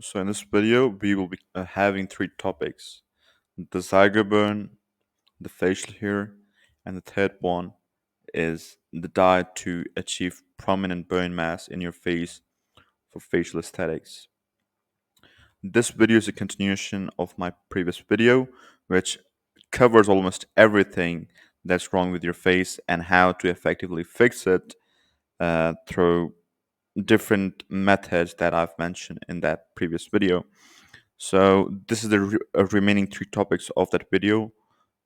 So in this video, we will be having three topics: the Zygo burn, the facial hair, and the third one is the diet to achieve prominent bone mass in your face for facial aesthetics. This video is a continuation of my previous video, which covers almost everything that's wrong with your face and how to effectively fix it through different methods that I've mentioned in that previous video. So this is the remaining three topics of that video: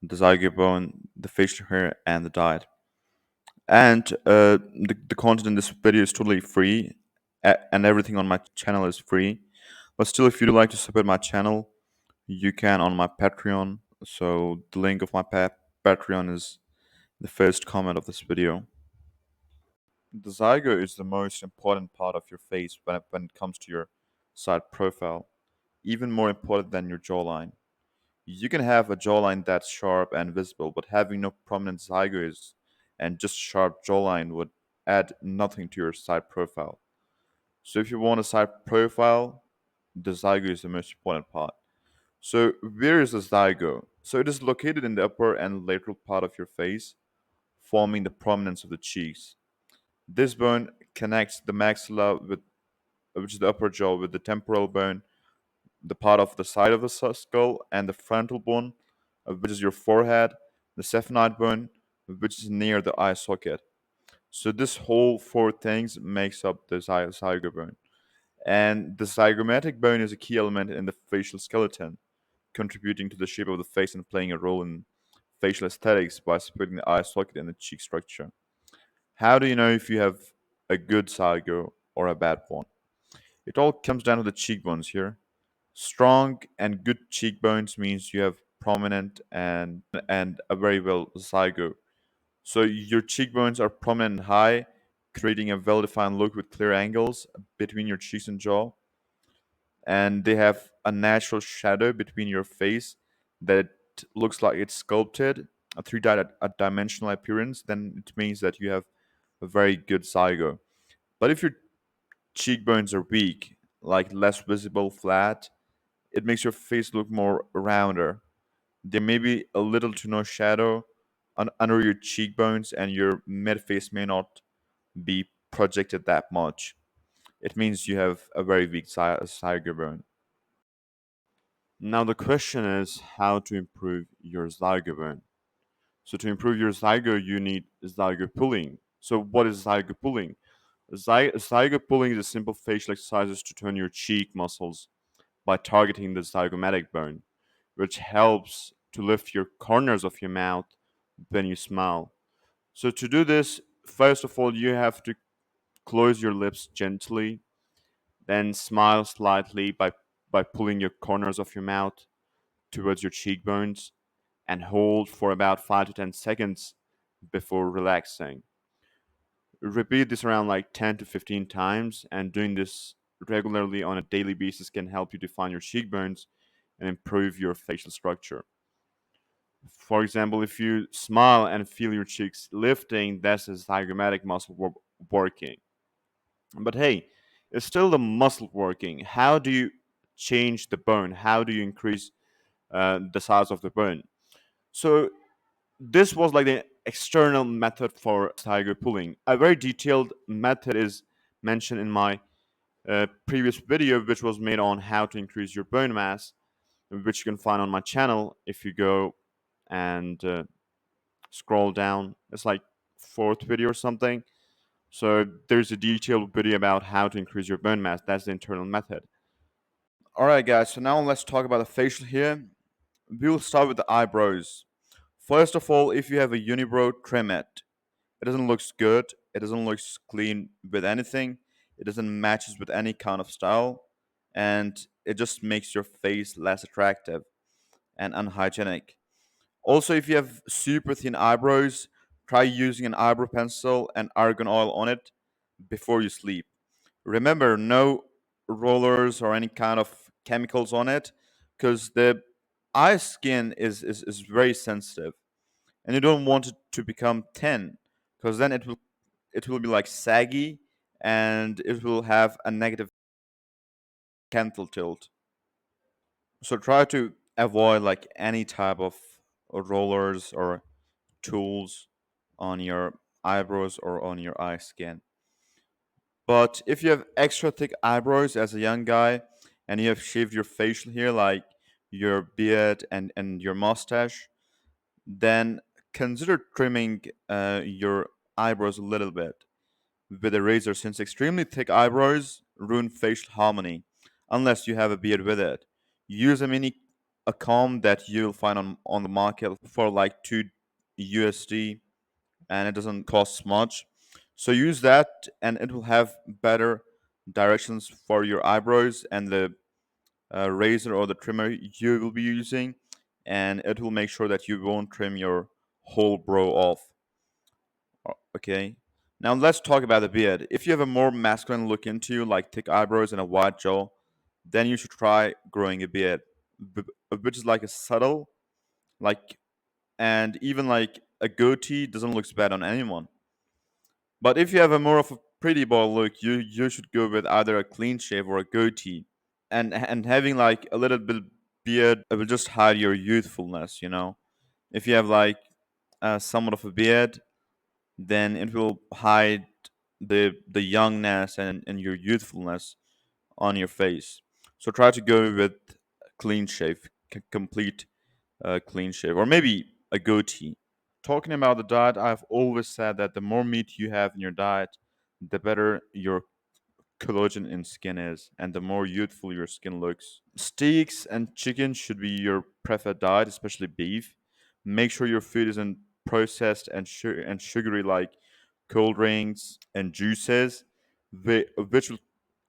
the Zygo bone, the facial hair, and the diet. And the content in this video is totally free, and everything on my channel is free. But still, if you'd like to support my channel, you can on my Patreon. So the link of my Patreon is the first comment of this video. The zygo is the most important part of your face when it comes to your side profile, even more important than your jawline. You can have a jawline that's sharp and visible, but having no prominent zygos and just sharp jawline would add nothing to your side profile. So if you want a side profile, the zygo is the most important part. So where is the zygo? So it is located in the upper and lateral part of your face, forming the prominence of the cheeks. This bone connects the maxilla with which is the upper jaw with the temporal bone, the part of the side of the skull, and the frontal bone, which is your forehead, the saphenite bone, which is near the eye socket. So this whole four things makes up the zygo bone. And the zygomatic bone is a key element in the facial skeleton, contributing to the shape of the face and playing a role in facial aesthetics by supporting the eye socket and the cheek structure. How do you know if you have a good zygo or a bad one? It all comes down to the cheekbones here. Strong and good cheekbones means you have prominent and a very well zygo. So your cheekbones are prominent and high, creating a well-defined look with clear angles between your cheeks and jaw, and they have a natural shadow between your face that looks like it's sculpted, a three-dimensional appearance. Then it means that you have a very good zygo. But if your cheekbones are weak, like less visible, flat, it makes your face look more rounder. There may be a little to no shadow under your cheekbones, and your mid face may not be projected that much. It means you have a very weak zygo bone. Now, the question is how to improve your zygo bone. So, to improve your zygo, you need zygo pulling. So, what is zygo pulling? Zygo pulling is a simple facial exercises to turn your cheek muscles by targeting the zygomatic bone, which helps to lift your corners of your mouth when you smile. So to do this, first of all, you have to close your lips gently, then smile slightly by pulling your corners of your mouth towards your cheekbones and hold for about 5 to 10 seconds before relaxing. Repeat this around like 10 to 15 times, and doing this regularly on a daily basis can help you define your cheekbones and improve your facial structure. For example, if you smile and feel your cheeks lifting, that's a zygomatic muscle working. But hey, it's still the muscle working. How do you change the bone? How do you increase the size of the bone? So this was like the external method for zygo pulling. A very detailed method is mentioned in my previous video, which was made on how to increase your bone mass, which you can find on my channel if you go and scroll down. It's like fourth video or something. So there's a detailed video about how to increase your bone mass. That's the internal method. All right, guys. So now let's talk about the facial here. We will start with the eyebrows. First of all, if you have a unibrow, trim it. It doesn't look good. It doesn't look clean with anything. It doesn't matches with any kind of style, and it just makes your face less attractive and unhygienic. Also, if you have super thin eyebrows, try using an eyebrow pencil and argan oil on it before you sleep. Remember, no rollers or any kind of chemicals on it because the eye skin is very sensitive and you don't want it to become thin because then it will be like saggy and it will have a negative canthal tilt. So try to avoid like any type of rollers or tools on your eyebrows or on your eye skin. But if you have extra thick eyebrows as a young guy and you have shaved your facial hair like your beard and your mustache, then consider trimming your eyebrows a little bit with a razor since extremely thick eyebrows ruin facial harmony unless you have a beard with it. Use a comb that you'll find on the market for like 2 USD and it doesn't cost much. So use that and it will have better directions for your eyebrows and the razor or the trimmer you will be using, and it will make sure that you won't trim your whole brow off. Okay. Now let's talk about the beard. If you have a more masculine look into you, like thick eyebrows and a wide jaw, then you should try growing a beard, which is like a subtle, like, and even like a goatee doesn't look bad on anyone. But if you have a more of a pretty boy look, you should go with either a clean shave or a goatee. And having like a little bit beard it will just hide your youthfulness, you know. If you have like somewhat of a beard, then it will hide the youngness and your youthfulness on your face. So try to go with clean shave, complete clean shave, or maybe a goatee. Talking about the diet, I've always said that the more meat you have in your diet, the better your collagen in skin is, and the more youthful your skin looks. Steaks and chicken should be your preferred diet, especially beef. Make sure your food isn't processed and sugary like cold drinks and juices, which will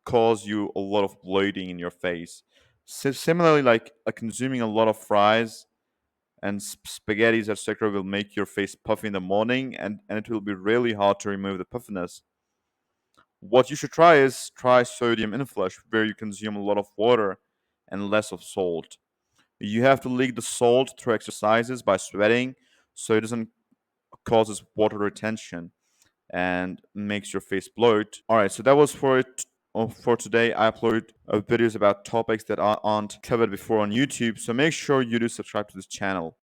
cause you a lot of bloating in your face. Similarly, like consuming a lot of fries and spaghettis, etc., will make your face puffy in the morning, and it will be really hard to remove the puffiness. What you should try is try sodium inflush, where you consume a lot of water and less of salt. You have to leak the salt through exercises by sweating, so it doesn't causes water retention and makes your face bloat. All right, so that was for it for today. I upload videos about topics that aren't covered before on YouTube, so make sure you do subscribe to this channel.